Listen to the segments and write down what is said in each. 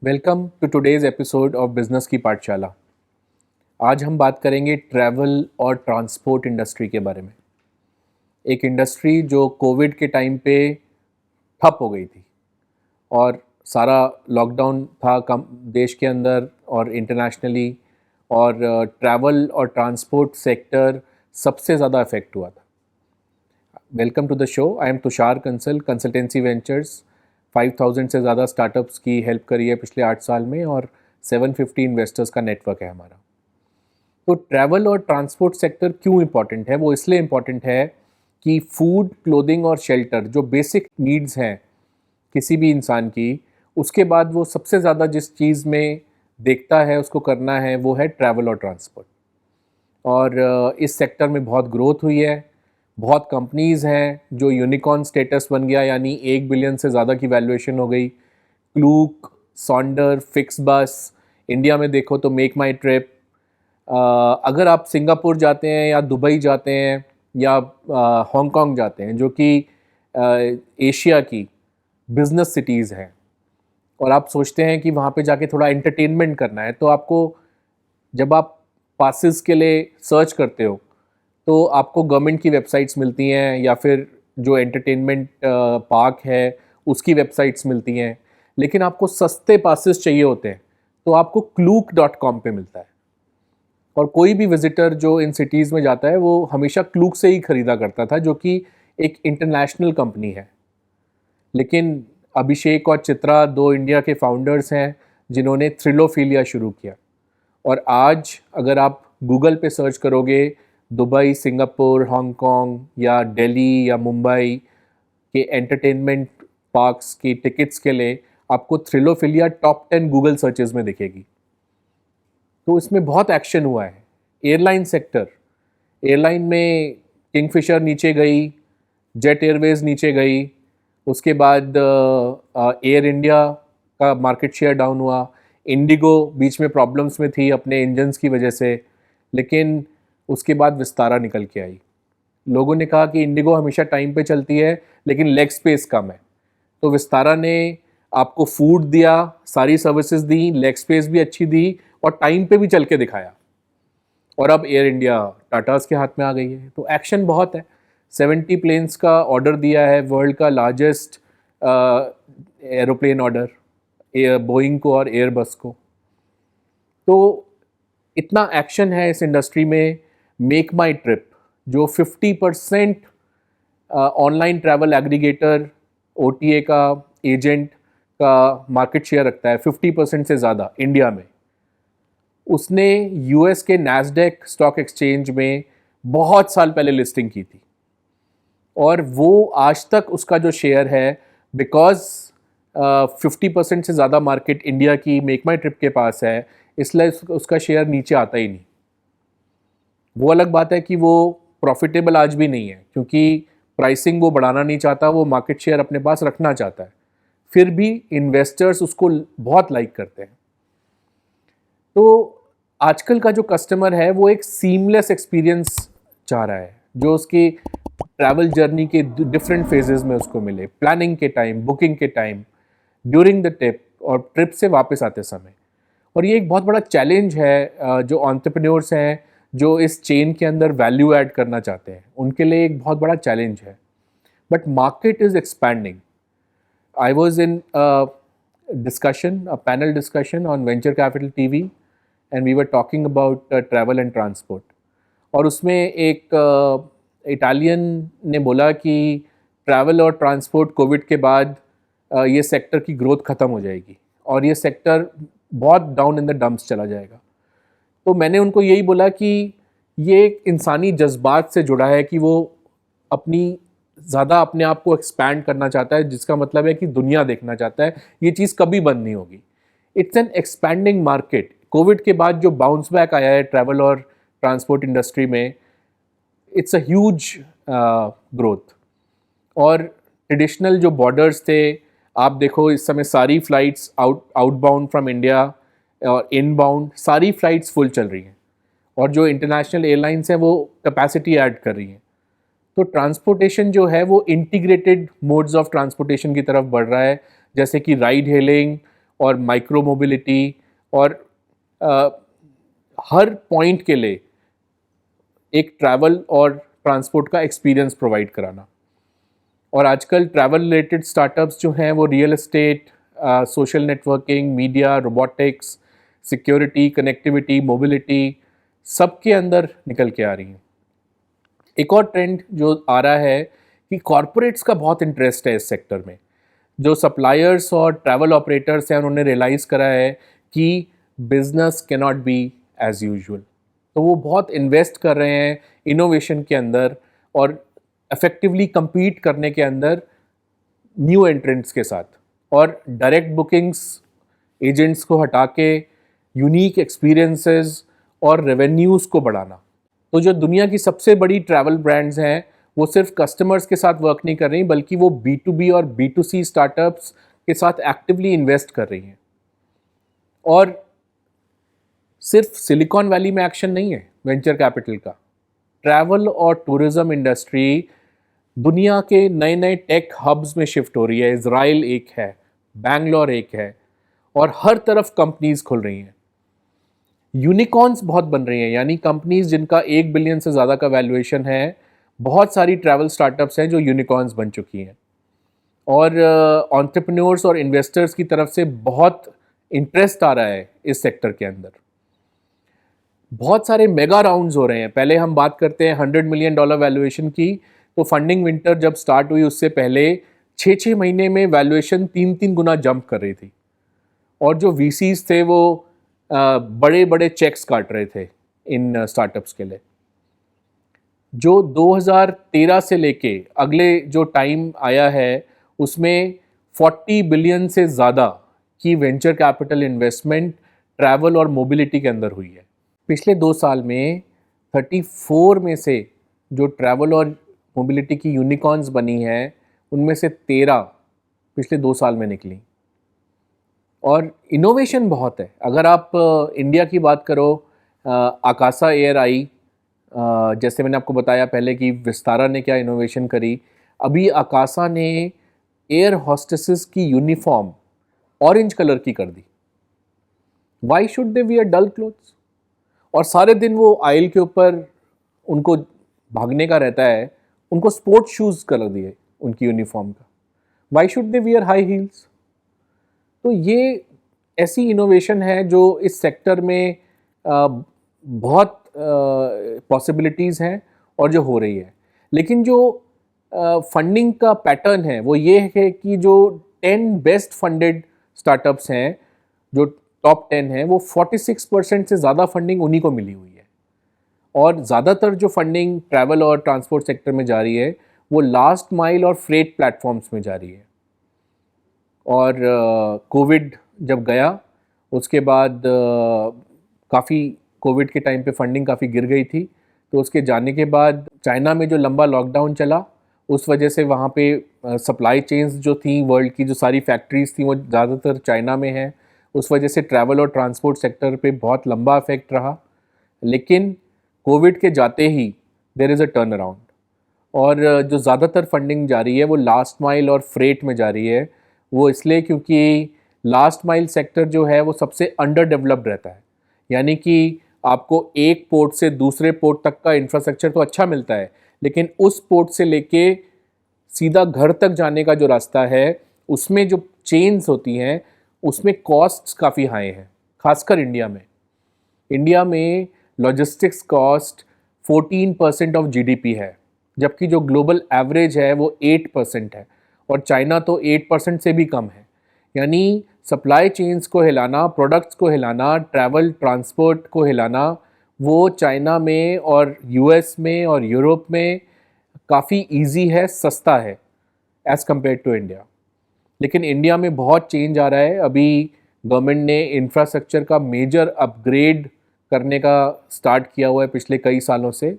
Welcome to today's episode of business की पाठशाला। आज हम बात करेंगे ट्रैवल और ट्रांसपोर्ट इंडस्ट्री के बारे में। एक इंडस्ट्री जो कोविड के टाइम पे ठप हो गई थी और सारा लॉकडाउन था कम देश के अंदर और इंटरनेशनली, और ट्रैवल और ट्रांसपोर्ट सेक्टर सबसे ज़्यादा अफेक्ट हुआ था। Welcome to the show. I am Tushar Kansal, consultancy ventures. 5000 से ज़्यादा स्टार्टअप्स की हेल्प करी है पिछले 8 साल में और 750 इन्वेस्टर्स का नेटवर्क है हमारा। तो ट्रैवल और ट्रांसपोर्ट सेक्टर क्यों इम्पॉर्टेंट है? वो इसलिए इम्पॉर्टेंट है कि फूड, क्लोथिंग और शेल्टर जो बेसिक नीड्स हैं किसी भी इंसान की, उसके बाद वो सबसे ज़्यादा जिस चीज़ में देखता है उसको करना है वो है ट्रैवल और ट्रांसपोर्ट। और इस सेक्टर में बहुत ग्रोथ हुई है। बहुत कंपनीज़ हैं जो यूनिकॉर्न स्टेटस बन गया, यानी 1 बिलियन से ज़्यादा की वैल्यूएशन हो गई। क्लूक, सॉन्डर, फिक्स बस, इंडिया में देखो तो मेक माई ट्रिप। अगर आप सिंगापुर जाते हैं या दुबई जाते हैं या हांगकांग जाते हैं, जो कि एशिया की बिजनेस सिटीज़ हैं, और आप सोचते हैं कि वहाँ पे जाके थोड़ा एंटरटेनमेंट करना है, तो आपको जब आप पासेस के लिए सर्च करते हो तो आपको गवर्नमेंट की वेबसाइट्स मिलती हैं या फिर जो एंटरटेनमेंट पार्क है उसकी वेबसाइट्स मिलती हैं। लेकिन आपको सस्ते पासेस चाहिए होते हैं तो आपको klook.com पे मिलता है। और कोई भी विजिटर जो इन सिटीज़ में जाता है वो हमेशा क्लूक से ही ख़रीदा करता था, जो कि एक इंटरनेशनल कंपनी है। लेकिन अभिषेक और चित्रा दो इंडिया के फाउंडर्स हैं जिन्होंने थ्रिलोफिलिया शुरू किया। और आज अगर आप गूगल पे सर्च करोगे दुबई, सिंगापुर, हांगकांग या दिल्ली या मुंबई के एंटरटेनमेंट पार्क्स की टिकट्स के लिए आपको थ्रिलोफिलिया टॉप 10 गूगल सर्चेस में दिखेगी। तो इसमें बहुत एक्शन हुआ है। एयरलाइन सेक्टर, एयरलाइन में किंगफिशर नीचे गई, जेट एयरवेज नीचे गई, उसके बाद एयर इंडिया का मार्केट शेयर डाउन हुआ। इंडिगो बीच में प्रॉब्लम्स में थी अपने इंजन्स की वजह से, लेकिन उसके बाद विस्तारा निकल के आई। लोगों ने कहा कि इंडिगो हमेशा टाइम पे चलती है लेकिन लेग स्पेस कम है, तो विस्तारा ने आपको फूड दिया, सारी सर्विसेज दी, लेग स्पेस भी अच्छी दी और टाइम पे भी चल के दिखाया। और अब एयर इंडिया टाटास के हाथ में आ गई है। तो एक्शन बहुत है। 70 प्लेन्स का ऑर्डर दिया है, वर्ल्ड का लार्जेस्ट एरोप्लेन ऑर्डर बोइंग को और एयरबस को। तो इतना एक्शन है इस इंडस्ट्री में। मेक माई ट्रिप जो 50% ऑनलाइन ट्रैवल एग्रीगेटर, ओटीए का एजेंट का मार्केट शेयर रखता है, 50% से ज़्यादा इंडिया में, उसने यूएस के नैस्डैक स्टॉक एक्सचेंज में बहुत साल पहले लिस्टिंग की थी। और वो आज तक उसका जो शेयर है, बिकॉज 50% से ज़्यादा मार्केट इंडिया की मेक माई ट्रिप के पास है, इसलिए उसका शेयर नीचे आता ही नहीं। वो अलग बात है कि वो प्रॉफिटेबल आज भी नहीं है, क्योंकि प्राइसिंग वो बढ़ाना नहीं चाहता, वो मार्केट शेयर अपने पास रखना चाहता है। फिर भी इन्वेस्टर्स उसको बहुत लाइक करते हैं। तो आजकल का जो कस्टमर है वो एक सीमलेस एक्सपीरियंस चाह रहा है, जो उसकी ट्रैवल जर्नी के डिफरेंट फेजेस में उसको मिले, प्लानिंग के टाइम, बुकिंग के टाइम, ड्यूरिंग द ट्रिप और ट्रिप से वापस आते समय। और ये एक बहुत बड़ा चैलेंज है जो एंटरप्रेन्योर्स हैं जो इस चेन के अंदर वैल्यू ऐड करना चाहते हैं, उनके लिए एक बहुत बड़ा चैलेंज है। But market is expanding. I was in a panel discussion on Venture Capital TV, and we were talking about travel and transport. और उसमें एक इटालियन ने बोला कि ट्रैवल और ट्रांसपोर्ट कोविड के बाद ये सेक्टर की ग्रोथ ख़त्म हो जाएगी और ये सेक्टर बहुत डाउन इन द डंप्स चला जाएगा। तो मैंने उनको यही बोला कि ये एक इंसानी जज्बात से जुड़ा है कि वो अपनी ज़्यादा अपने आप को एक्सपैंड करना चाहता है, जिसका मतलब है कि दुनिया देखना चाहता है। ये चीज़ कभी बंद नहीं होगी। It's an expanding market. Covid के बाद जो बाउंस बैक आया है ट्रैवल और ट्रांसपोर्ट इंडस्ट्री में, इट्स अ ह्यूज ग्रोथ। और ट्रेडिशनल जो बॉर्डर्स थे, आप देखो इस समय सारी फ्लाइट्स आउटबाउंड फ्रॉम इंडिया और इनबाउंड सारी फ्लाइट्स फुल चल रही हैं, और जो इंटरनेशनल एयरलाइंस हैं वो कैपेसिटी ऐड कर रही हैं। तो ट्रांसपोर्टेशन जो है वो इंटीग्रेटेड मोड्स ऑफ ट्रांसपोर्टेशन की तरफ बढ़ रहा है, जैसे कि राइड हेलिंग और माइक्रो मोबिलिटी और अ, हर पॉइंट के लिए एक ट्रैवल और ट्रांसपोर्ट का एक्सपीरियंस प्रोवाइड कराना। और आजकल ट्रैवल रिलेटेड स्टार्टअप्स जो हैं वो real estate, social networking, media, robotics, security, connectivity, mobility सबके अंदर निकल के आ रही हैं। एक और ट्रेंड जो आ रहा है कि कॉरपोरेट्स का बहुत इंटरेस्ट है इस सेक्टर में। जो सप्लायर्स और ट्रैवल ऑपरेटर्स हैं उन्होंने रियलाइज़ करा है कि business cannot be as usual, तो वो बहुत इन्वेस्ट कर रहे हैं इनोवेशन के अंदर और इफेक्टिवली compete करने के अंदर न्यू एंट्रेंट्स के साथ, और डायरेक्ट बुकिंग्स एजेंट्स को हटा के यूनिक एक्सपीरियंसेस और रेवेन्यूज़ को बढ़ाना। तो जो दुनिया की सबसे बड़ी ट्रैवल ब्रांड्स हैं वो सिर्फ कस्टमर्स के साथ वर्क नहीं कर रही, बल्कि वो B2B और B2C स्टार्टअप्स के साथ एक्टिवली इन्वेस्ट कर रही हैं। और सिर्फ सिलिकॉन वैली में एक्शन नहीं है वेंचर कैपिटल का। ट्रैवल और टूरिज्म इंडस्ट्री दुनिया के नए नए टेक हब्स में शिफ्ट हो रही है। इजराइल एक है, बैंगलोर एक है, और हर तरफ कंपनीज खुल रही हैं। यूनिकॉर्न्स बहुत बन रही हैं, यानी कंपनीज जिनका 1 बिलियन से ज़्यादा का वैल्यूएशन है। बहुत सारी ट्रैवल स्टार्टअप्स हैं जो यूनिकॉर्न्स बन चुकी हैं, और एंटरप्रेन्योर्स और इन्वेस्टर्स की तरफ से बहुत इंटरेस्ट आ रहा है इस सेक्टर के अंदर। बहुत सारे मेगा राउंड्स हो रहे हैं। पहले हम बात करते हैं $100 मिलियन वैल्यूएशन की, तो फंडिंग विंटर जब स्टार्ट हुई उससे पहले 6-6 महीने में वैल्यूएशन 3-3 गुना जंप कर रही थी, और जो VCs थे वो बड़े बड़े चेक्स काट रहे थे इन स्टार्टअप्स के लिए। जो 2013 से लेके अगले जो टाइम आया है उसमें 40 बिलियन से ज़्यादा की वेंचर कैपिटल इन्वेस्टमेंट ट्रैवल और मोबिलिटी के अंदर हुई है। पिछले 2 साल में 34 में से जो ट्रैवल और मोबिलिटी की यूनिकॉर्न्स बनी हैं उनमें से 13 पिछले 2 साल में निकली। और इनोवेशन बहुत है। अगर आप इंडिया की बात करो, आकाशा एयर आई, जैसे मैंने आपको बताया पहले कि विस्तारा ने क्या इनोवेशन करी। अभी आकाशा ने एयर हॉस्टेसेस की यूनिफॉर्म ऑरेंज कलर की कर दी। Why should they wear dull clothes? और सारे दिन वो आइल के ऊपर उनको भागने का रहता है, उनको स्पोर्ट्स शूज़ कर दिए उनकी यूनिफॉर्म का। Y should they wear high heels? तो ये ऐसी इनोवेशन है जो इस सेक्टर में बहुत पॉसिबिलिटीज़ हैं और जो हो रही है। लेकिन जो फंडिंग का पैटर्न है वो ये है कि जो 10 बेस्ट फंडेड स्टार्टअप्स हैं, जो टॉप 10 हैं, वो 46% से ज़्यादा फंडिंग उन्हीं को मिली हुई है। और ज़्यादातर जो फंडिंग ट्रैवल और ट्रांसपोर्ट सेक्टर में जा रही है वो लास्ट माइल और फ्रेट प्लेटफॉर्म्स में जा रही है। और कोविड जब गया उसके बाद काफ़ी कोविड के टाइम पे फंडिंग काफ़ी गिर गई थी, तो उसके जाने के बाद चाइना में जो लंबा लॉकडाउन चला उस वजह से वहाँ पे सप्लाई चेन्स जो थी, वर्ल्ड की जो सारी फैक्ट्रीज़ थी वो ज़्यादातर चाइना में है। उस वजह से ट्रैवल और ट्रांसपोर्ट सेक्टर पे बहुत लंबा इफेक्ट रहा। लेकिन कोविड के जाते ही there is a turn around, और जो ज़्यादातर फंडिंग जा रही है वो लास्ट माइल और फ्रेट में जा रही है। वो इसलिए क्योंकि लास्ट माइल सेक्टर जो है वो सबसे अंडर डेवलप्ड रहता है, यानी कि आपको एक पोर्ट से दूसरे पोर्ट तक का इंफ्रास्ट्रक्चर तो अच्छा मिलता है, लेकिन उस पोर्ट से लेके सीधा घर तक जाने का जो रास्ता है उसमें जो चेन्स होती हैं उसमें कॉस्ट्स काफ़ी हाई हैं, खासकर इंडिया में। इंडिया में लॉजिस्टिक्स कॉस्ट 14% ऑफ GDP है, जबकि जो ग्लोबल एवरेज है वो 8% है, और चाइना तो 8% से भी कम है। यानी सप्लाई चेन्स को हिलाना, प्रोडक्ट्स को हिलाना, ट्रैवल ट्रांसपोर्ट को हिलाना, वो चाइना में और US में और यूरोप में काफ़ी इजी है, सस्ता है एज़ कम्पेयर टू इंडिया। लेकिन इंडिया में बहुत चेंज आ रहा है। अभी गवर्नमेंट ने इंफ्रास्ट्रक्चर का मेजर अपग्रेड करने का स्टार्ट किया हुआ है पिछले कई सालों से।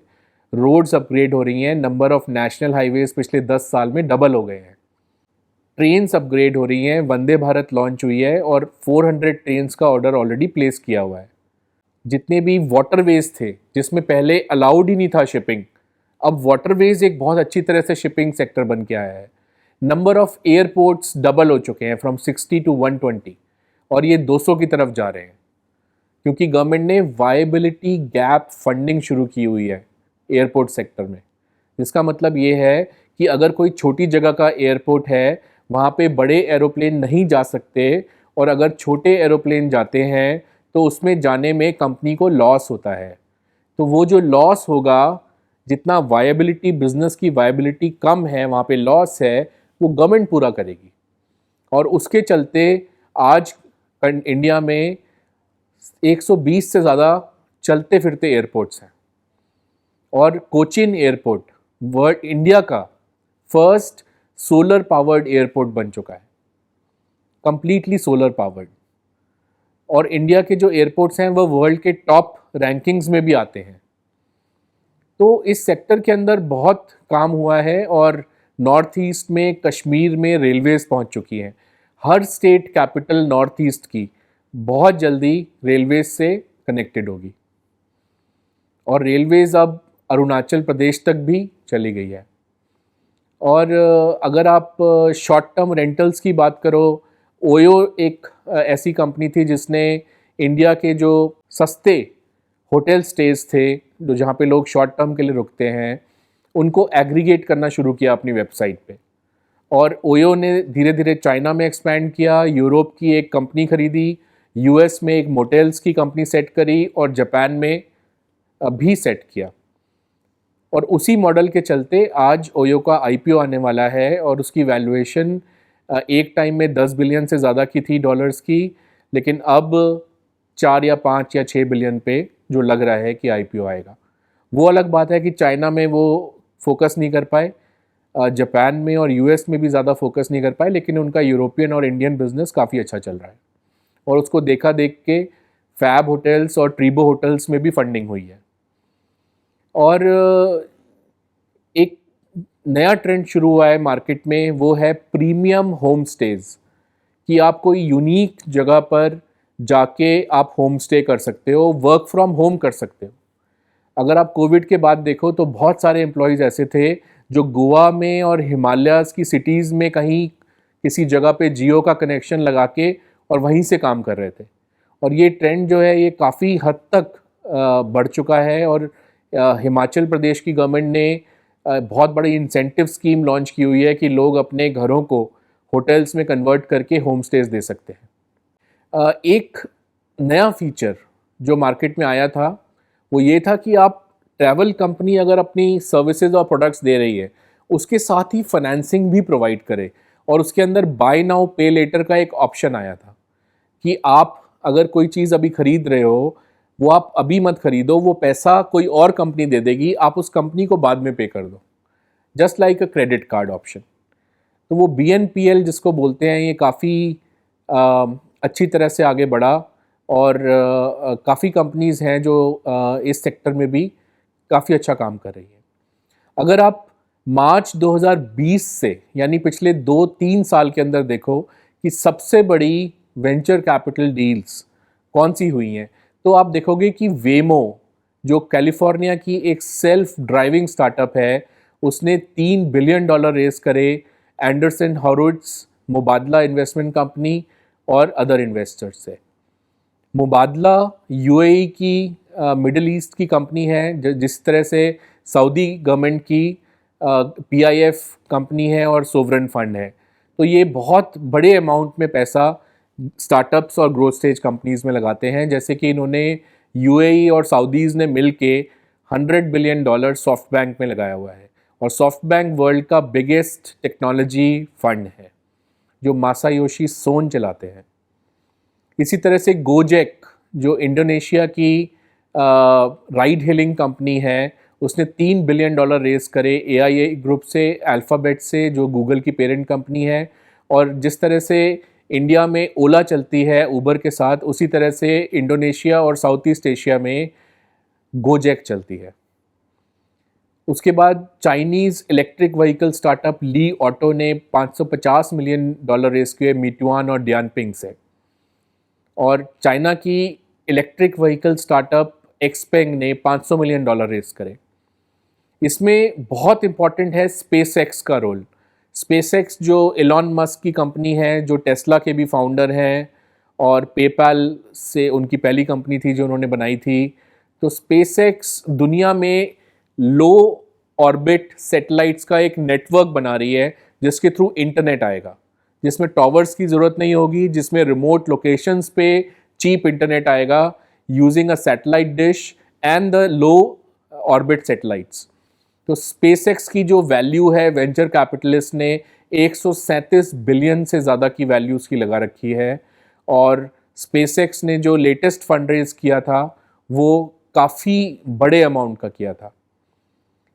रोड्स अपग्रेड हो रही हैं, नंबर ऑफ नेशनल हाईवेज पिछले 10 साल में डबल हो गए हैं। ट्रेन्स अपग्रेड हो रही हैं, वंदे भारत लॉन्च हुई है और 400 ट्रेन्स का ऑर्डर ऑलरेडी प्लेस किया हुआ है। जितने भी वाटरवेज थे जिसमें पहले अलाउड ही नहीं था शिपिंग, अब वाटरवेज एक बहुत अच्छी तरह से शिपिंग सेक्टर बन के आया है। नंबर ऑफ एयरपोर्ट्स डबल हो चुके हैं, फ्रॉम 60 to 120, और ये 200 की तरफ जा रहे हैं, क्योंकि गवर्नमेंट ने वायबिलिटी गैप फंडिंग शुरू की हुई है एयरपोर्ट सेक्टर में। जिसका मतलब ये है कि अगर कोई छोटी जगह का एयरपोर्ट है, वहाँ पे बड़े एरोप्लेन नहीं जा सकते, और अगर छोटे एरोप्लेन जाते हैं तो उसमें जाने में कंपनी को लॉस होता है। तो वो जो लॉस होगा, जितना वायबिलिटी, बिजनेस की वायबिलिटी कम है, वहाँ पे लॉस है, वो गवर्नमेंट पूरा करेगी। और उसके चलते आज इंडिया में 120 से ज़्यादा चलते फिरते एयरपोर्ट्स हैं, और कोचिन एयरपोर्ट वर्ल्ड इंडिया का फर्स्ट सोलर पावर्ड एयरपोर्ट बन चुका है, कंप्लीटली सोलर पावर्ड। और इंडिया के जो एयरपोर्ट्स हैं वो वर्ल्ड के टॉप रैंकिंग्स में भी आते हैं। तो इस सेक्टर के अंदर बहुत काम हुआ है, और नॉर्थ ईस्ट में, कश्मीर में रेलवेज पहुंच चुकी हैं। हर स्टेट कैपिटल नॉर्थ ईस्ट की बहुत जल्दी रेलवेज से कनेक्टेड होगी, और रेलवेज अब अरुणाचल प्रदेश तक भी चली गई है। और अगर आप शॉर्ट टर्म रेंटल्स की बात करो, ओयो एक ऐसी कंपनी थी जिसने इंडिया के जो सस्ते होटल स्टेज थे, जो जहाँ पे लोग शॉर्ट टर्म के लिए रुकते हैं, उनको एग्रीगेट करना शुरू किया अपनी वेबसाइट पे। और ओयो ने धीरे धीरे चाइना में एक्सपैंड किया, यूरोप की एक कंपनी खरीदी, यूएस में एक मोटेल्स की कंपनी सेट करी, और जापान में भी सेट किया। और उसी मॉडल के चलते आज ओयो का आईपीओ आने वाला है, और उसकी वैल्यूएशन एक टाइम में 10 बिलियन से ज़्यादा की थी डॉलर्स की, लेकिन अब 4 या 5 या 6 बिलियन पे जो लग रहा है कि आईपीओ आएगा। वो अलग बात है कि चाइना में वो फोकस नहीं कर पाए, जापान में और यूएस में भी ज़्यादा फोकस नहीं कर पाए, लेकिन उनका यूरोपियन और इंडियन बिजनेस काफ़ी अच्छा चल रहा है। और उसको देखा देख के फैब होटल्स और ट्रीबो होटल्स में भी फंडिंग हुई है। और एक नया ट्रेंड शुरू हुआ है मार्केट में, वो है प्रीमियम होम स्टेज, कि आप कोई यूनिक जगह पर जाके आप होम स्टे कर सकते हो, वर्क फ्रॉम होम कर सकते हो। अगर आप कोविड के बाद देखो तो बहुत सारे एम्प्लॉयज़ ऐसे थे जो गोवा में और हिमालयाज़ की सिटीज़ में कहीं किसी जगह पे जियो का कनेक्शन लगा के और वहीं से काम कर रहे थे। और ये ट्रेंड जो है ये काफ़ी हद तक बढ़ चुका है, और हिमाचल प्रदेश की गवर्नमेंट ने बहुत बड़ी इंसेंटिव स्कीम लॉन्च की हुई है कि लोग अपने घरों को होटल्स में कन्वर्ट करके होम स्टेज दे सकते हैं। एक नया फीचर जो मार्केट में आया था वो ये था कि आप ट्रैवल कंपनी अगर अपनी सर्विसेज और प्रोडक्ट्स दे रही है, उसके साथ ही फाइनेंसिंग भी प्रोवाइड करे, और उसके अंदर बाय नाउ पे लेटर का एक ऑप्शन आया था कि आप अगर कोई चीज़ अभी खरीद रहे हो, वो आप अभी मत खरीदो, वो पैसा कोई और कंपनी दे देगी, आप उस कंपनी को बाद में पे कर दो, just like a credit card option. तो वो BNPL जिसको बोलते हैं, ये काफ़ी अच्छी तरह से आगे बढ़ा, और काफ़ी कंपनीज़ हैं जो इस सेक्टर में भी काफ़ी अच्छा काम कर रही है। अगर आप मार्च 2020 से, यानी पिछले 2-3 साल के अंदर देखो कि सबसे बड़ी वेंचर कैपिटल डील्स कौन सी हुई हैं, तो आप देखोगे कि वेमो, जो कैलिफोर्निया की एक सेल्फ ड्राइविंग स्टार्टअप है, उसने $3 बिलियन रेस करे एंडरसन हॉरोविट्ज, मुबादला इन्वेस्टमेंट कंपनी और अदर इन्वेस्टर्स से। मुबादला यूएई की मिडिल ईस्ट की कंपनी है, जिस तरह से सऊदी गवर्नमेंट की PIF कंपनी है और सोवरेन फंड है। तो ये बहुत बड़े अमाउंट में पैसा स्टार्टअप्स और ग्रोथ स्टेज कंपनीज में लगाते हैं, जैसे कि इन्होंने यूएई और सऊदीज़ ने मिल के $100 बिलियन सॉफ्ट बैंक में लगाया हुआ है, और सॉफ्ट बैंक वर्ल्ड का बिगेस्ट टेक्नोलॉजी फंड है जो मासायोशी सोन चलाते हैं। इसी तरह से गोजेक, जो इंडोनेशिया की राइड हेलिंग कंपनी है, उसने $3 बिलियन रेस करे AIA ग्रुप से, अल्फ़ाबेट से, जो गूगल की पेरेंट कंपनी है। और जिस तरह से इंडिया में ओला चलती है उबर के साथ, उसी तरह से इंडोनेशिया और साउथ ईस्ट एशिया में गोजेक चलती है। उसके बाद चाइनीज़ इलेक्ट्रिक व्हीकल स्टार्टअप ली ऑटो ने $550 मिलियन रेस किए मीटुआन और डियानपिंग से। और चाइना की इलेक्ट्रिक व्हीकल स्टार्टअप एक्सपेंग ने $500 मिलियन रेस करे। इसमें बहुत इम्पॉर्टेंट है स्पेसएक्स का रोल। स्पेसएक्स जो एलॉन मस्क की कंपनी है, जो टेस्ला के भी फाउंडर हैं, और पेपैल से उनकी पहली कंपनी थी जो उन्होंने बनाई थी। तो स्पेसएक्स दुनिया में लो ऑर्बिट सैटेलाइट्स का एक नेटवर्क बना रही है जिसके थ्रू इंटरनेट आएगा, जिसमें टॉवर्स की ज़रूरत नहीं होगी, जिसमें रिमोट लोकेशंस पे चीप इंटरनेट आएगा using a satellite dish and the low orbit satellites. तो स्पेसएक्स की जो वैल्यू है वेंचर कैपिटलिस्ट ने 137 बिलियन से ज़्यादा की वैल्यू उसकी लगा रखी है। और स्पेसएक्स ने जो लेटेस्ट फंड रेज किया था वो काफ़ी बड़े अमाउंट का किया था।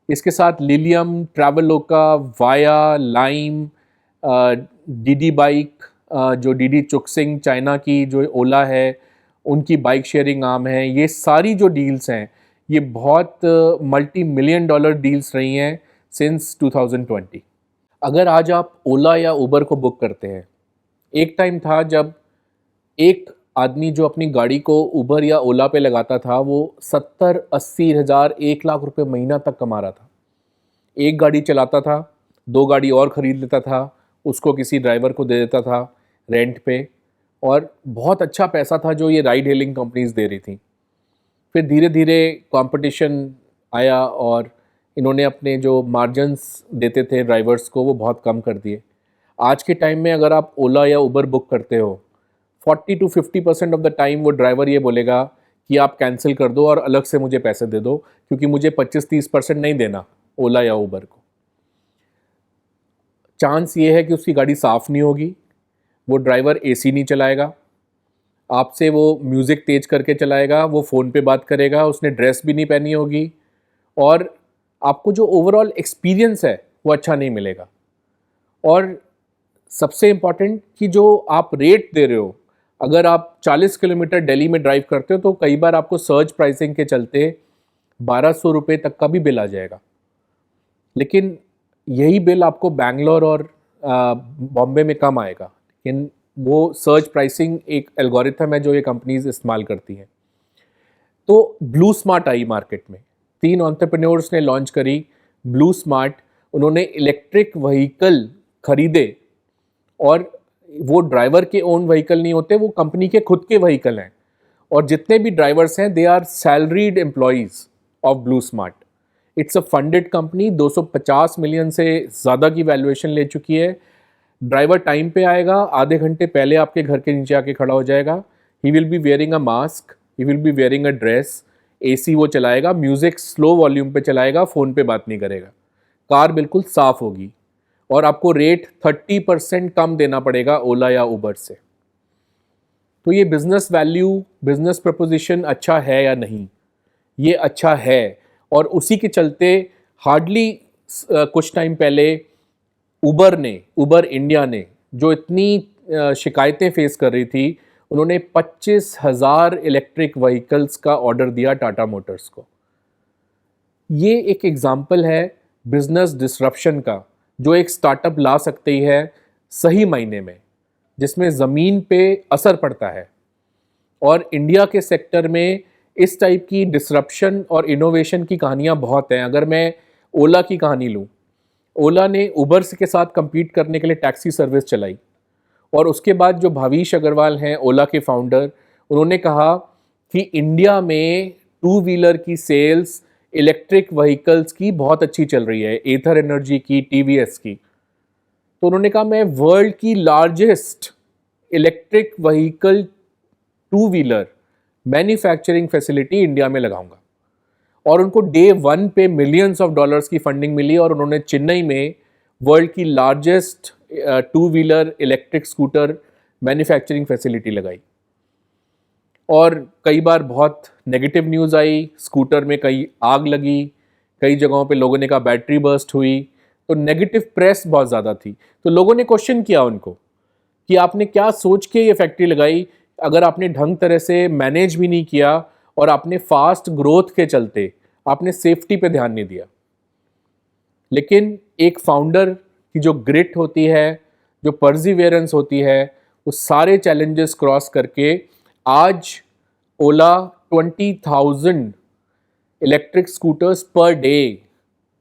इसके साथ Lilium, Traveloka, Via, Lime, Didi bike, जो डीडी चुक्सिंग चाइना की जो ओला है उनकी बाइक शेयरिंग आर्म है, ये सारी जो डील्स हैं ये बहुत मल्टी मिलियन डॉलर डील्स रही हैं सिंस 2020। अगर आज आप ओला या उबर को बुक करते हैं, एक टाइम था जब एक आदमी जो अपनी गाड़ी को उबर या ओला पे लगाता था वो 70-80 हज़ार 1 लाख रुपए महीना तक कमा रहा था। एक गाड़ी चलाता था, 2 गाड़ी और ख़रीद लेता था, उसको किसी ड्राइवर को दे देता था रेंट पे, और बहुत अच्छा पैसा था जो ये राइड हेलिंग कंपनीज दे रही थी। फिर धीरे धीरे कंपटीशन आया और इन्होंने अपने जो मार्जिन्स देते थे ड्राइवर्स को वो बहुत कम कर दिए। आज के टाइम में अगर आप ओला या उबर बुक करते हो, 40-50% ऑफ द टाइम वो ड्राइवर ये बोलेगा कि आप कैंसिल कर दो और अलग से मुझे पैसे दे दो, क्योंकि मुझे 25-30% नहीं देना ओला या उबर को। चांस ये है कि उसकी गाड़ी साफ़ नहीं होगी, वो ड्राइवर एसी नहीं चलाएगा, आपसे वो म्यूज़िक तेज करके चलाएगा, वो फ़ोन पे बात करेगा, उसने ड्रेस भी नहीं पहनी होगी, और आपको जो ओवरऑल एक्सपीरियंस है वो अच्छा नहीं मिलेगा। और सबसे इम्पॉर्टेंट कि जो आप रेट दे रहे हो, अगर आप 40 किलोमीटर दिल्ली में ड्राइव करते हो तो कई बार आपको सर्ज प्राइसिंग के चलते 1200 रुपये तक का भी बिल आ जाएगा। लेकिन यही बिल आपको बैंगलोर और बॉम्बे में कम आएगा, लेकिन वो सर्ज प्राइसिंग एक एल्गोरिथम है जो ये कंपनीज इस्तेमाल करती हैं। तो ब्लू स्मार्ट आई मार्केट में, 3 एंटरप्रेन्योर्स ने लॉन्च करी ब्लू स्मार्ट। उन्होंने इलेक्ट्रिक व्हीकल खरीदे, और वो ड्राइवर के ओन व्हीकल नहीं होते, वो कंपनी के खुद के व्हीकल हैं, और जितने भी ड्राइवर्स हैं they are salaried employees of BluSmart. It's a funded company, 250 million से ज़्यादा की वैल्यूएशन ले चुकी है। ड्राइवर टाइम पे आएगा, आधे घंटे पहले आपके घर के नीचे आके खड़ा हो जाएगा। He will be wearing a mask, he will be wearing a dress, AC वो चलाएगा, म्यूज़िक स्लो वॉल्यूम पे चलाएगा, फ़ोन पे बात नहीं करेगा, कार बिल्कुल साफ़ होगी, और आपको रेट 30% कम देना पड़ेगा ओला या उबर से। तो ये बिज़नेस वैल्यू, बिज़नेस प्रपोजिशन अच्छा है या नहीं? ये अच्छा है, और उसी के चलते हार्डली कुछ टाइम पहले उबर इंडिया ने जो इतनी शिकायतें फेस कर रही थी, उन्होंने 25,000 इलेक्ट्रिक व्हीकल्स का ऑर्डर दिया टाटा मोटर्स को। ये एक एग्जाम्पल है बिजनेस डिसरप्शन का जो एक स्टार्टअप ला सकती है सही मायने में, जिसमें ज़मीन पे असर पड़ता है। और इंडिया के सेक्टर में इस टाइप की डिसरप्शन और इनोवेशन की कहानियाँ बहुत हैं। अगर मैं ओला की कहानी लूँ, ओला ने उबर के साथ compete करने के लिए टैक्सी सर्विस चलाई, और उसके बाद जो भाविश अग्रवाल हैं ओला के फाउंडर, उन्होंने कहा कि इंडिया में 2 व्हीलर की सेल्स इलेक्ट्रिक व्हीकल्स की बहुत अच्छी चल रही है, एथर एनर्जी की, टीवीएस की। तो उन्होंने कहा मैं वर्ल्ड की largest electric vehicle 2 wheeler manufacturing facility India में लगाऊंगा। और उनको डे 1 पे मिलियंस ऑफ डॉलर्स की फंडिंग मिली, और उन्होंने चेन्नई में वर्ल्ड की largest 2 wheeler electric scooter manufacturing facility लगाई। और कई बार बहुत नेगेटिव न्यूज़ आई, स्कूटर में कई आग लगी, कई जगहों पे लोगों ने कहा बैटरी बर्स्ट हुई, तो नेगेटिव प्रेस बहुत ज़्यादा थी। तो लोगों ने क्वेश्चन किया उनको कि आपने क्या सोच के ये फैक्ट्री लगाई, अगर आपने ढंग तरह से मैनेज भी नहीं किया, और आपने फास्ट ग्रोथ के चलते आपने सेफ्टी पे ध्यान नहीं दिया। लेकिन एक फाउंडर की जो ग्रिट होती है, जो परसिवियरेंस होती है, वो सारे चैलेंजेस क्रॉस करके आज ओला 20,000 इलेक्ट्रिक स्कूटर्स पर डे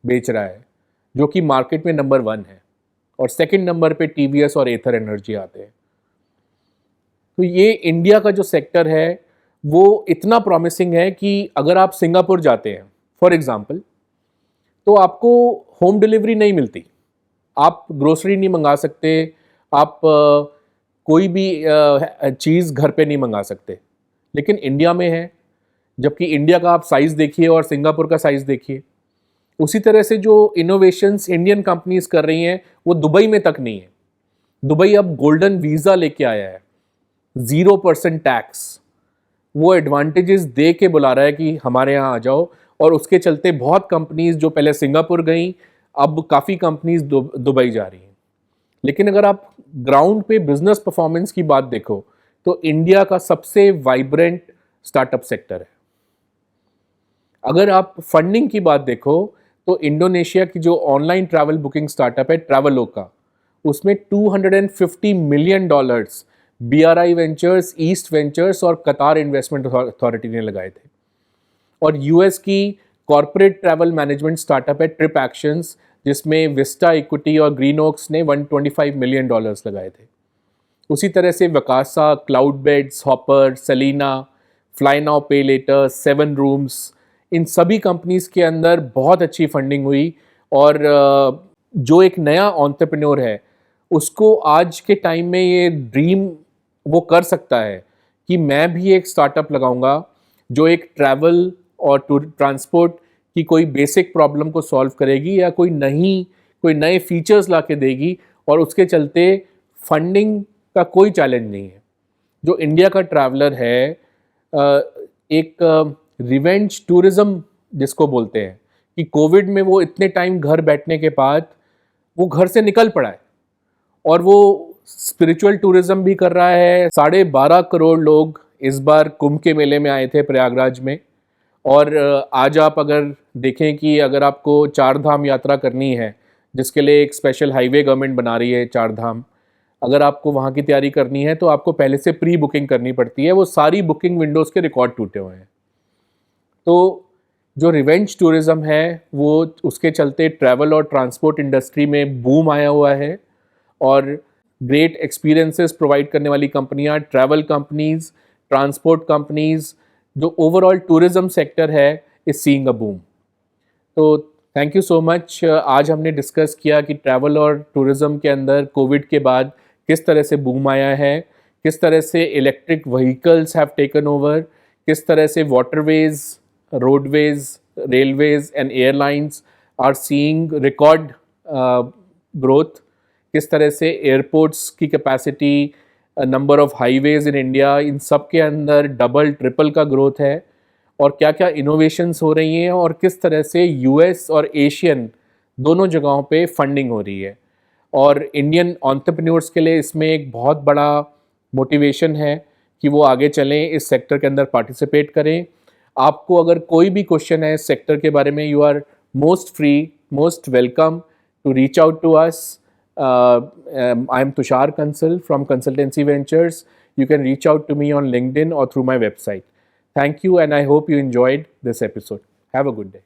बेच रहा है, जो कि मार्केट में नंबर 1 है, और सेकंड नंबर पे टीवीएस और एथर एनर्जी आते हैं। तो ये इंडिया का जो सेक्टर है वो इतना प्रॉमिसिंग है कि अगर आप सिंगापुर जाते हैं फॉर एग्जांपल, तो आपको होम डिलीवरी नहीं मिलती, आप ग्रोसरी नहीं मंगा सकते, आप कोई भी चीज़ घर पे नहीं मंगा सकते, लेकिन इंडिया में है। जबकि इंडिया का आप साइज़ देखिए और सिंगापुर का साइज़ देखिए। उसी तरह से जो इनोवेशंस इंडियन कंपनीज कर रही हैं वो दुबई में तक नहीं है। दुबई अब गोल्डन वीज़ा लेके आया है, 0% टैक्स, वो एडवांटेजेस दे के बुला रहा है कि हमारे यहाँ आ जाओ। और उसके चलते बहुत कंपनीज जो पहले सिंगापुर गई, अब काफ़ी कंपनीज दुबई जा रही हैं। लेकिन अगर आप ग्राउंड पे बिजनेस परफॉर्मेंस की बात देखो तो इंडिया का सबसे वाइब्रेंट स्टार्टअप सेक्टर है। अगर आप फंडिंग की बात देखो तो इंडोनेशिया की जो ऑनलाइन ट्रैवल बुकिंग स्टार्टअप है ट्रैवलोका, उसमें $250 million BRI ventures, east ventures और कतार इन्वेस्टमेंट अथॉरिटी ने लगाए थे। और यूएस की कॉर्पोरेट ट्रैवल मैनेजमेंट स्टार्टअप है ट्रिप एक्शंस, जिसमें विस्टा इक्विटी और ग्रीन ओक्स ने $125 मिलियन लगाए थे। उसी तरह से Vacasa, Cloudbeds, Hopper, Selina, Fly Now Pay Later, 7 rooms, इन सभी कंपनीज के अंदर बहुत अच्छी फंडिंग हुई। और जो एक नया एंटरप्रेन्योर है उसको आज के टाइम में ये ड्रीम वो कर सकता है कि मैं भी एक स्टार्टअप लगाऊंगा जो एक ट्रैवल और ट्रांसपोर्ट की कोई बेसिक प्रॉब्लम को सॉल्व करेगी या कोई नए फीचर्स ला के देगी, और उसके चलते फंडिंग का कोई चैलेंज नहीं है। जो इंडिया का ट्रैवलर है, एक रिवेंज टूरिज्म जिसको बोलते हैं, कि कोविड में वो इतने टाइम घर बैठने के बाद वो घर से निकल पड़ा है और वो स्पिरिचुअल टूरिज्म भी कर रहा है। 12.5 करोड़ लोग इस बार कुंभ के मेले में आए थे प्रयागराज में। और आज आप अगर देखें कि अगर आपको 4 धाम यात्रा करनी है, जिसके लिए एक स्पेशल हाईवे गवर्नमेंट बना रही है 4 धाम, अगर आपको वहाँ की तैयारी करनी है तो आपको पहले से प्री बुकिंग करनी पड़ती है। वो सारी बुकिंग विंडोज़ के रिकॉर्ड टूटे हुए हैं। तो जो रिवेंज टूरिज्म है वो उसके चलते ट्रैवल और ट्रांसपोर्ट इंडस्ट्री में बूम आया हुआ है। और ग्रेट एक्सपीरियंसेस प्रोवाइड करने वाली कंपनियां, ट्रैवल कंपनीज, ट्रांसपोर्ट कंपनीज, जो ओवरऑल टूरिज्म सेक्टर है, इज सीइंग अ बूम। तो थैंक यू सो मच। आज हमने डिस्कस किया कि ट्रैवल और टूरिज्म के अंदर कोविड के बाद किस तरह से बूम आया है, किस तरह से electric vehicles have taken over, किस तरह से waterways, roadways, railways and airlines are seeing record growth, किस तरह से एयरपोर्ट्स की capacity, number of highways in India, इन सब के अंदर डबल ट्रिपल का ग्रोथ है, और क्या क्या इनोवेशंस हो रही हैं, और किस तरह से यूएस और एशियन दोनों जगहों पे फंडिंग हो रही है। और इंडियन एंटरप्रेन्योर्स के लिए इसमें एक बहुत बड़ा मोटिवेशन है कि वो आगे चलें, इस सेक्टर के अंदर पार्टिसिपेट करें। आपको अगर कोई भी क्वेश्चन है इस सेक्टर के बारे में, you are most free, most welcome to reach out to us. I am Tushar Kansal from Consultancy Ventures. You can reach out to me on LinkedIn or through my website. Thank you, and I hope you enjoyed this episode. Have a good day.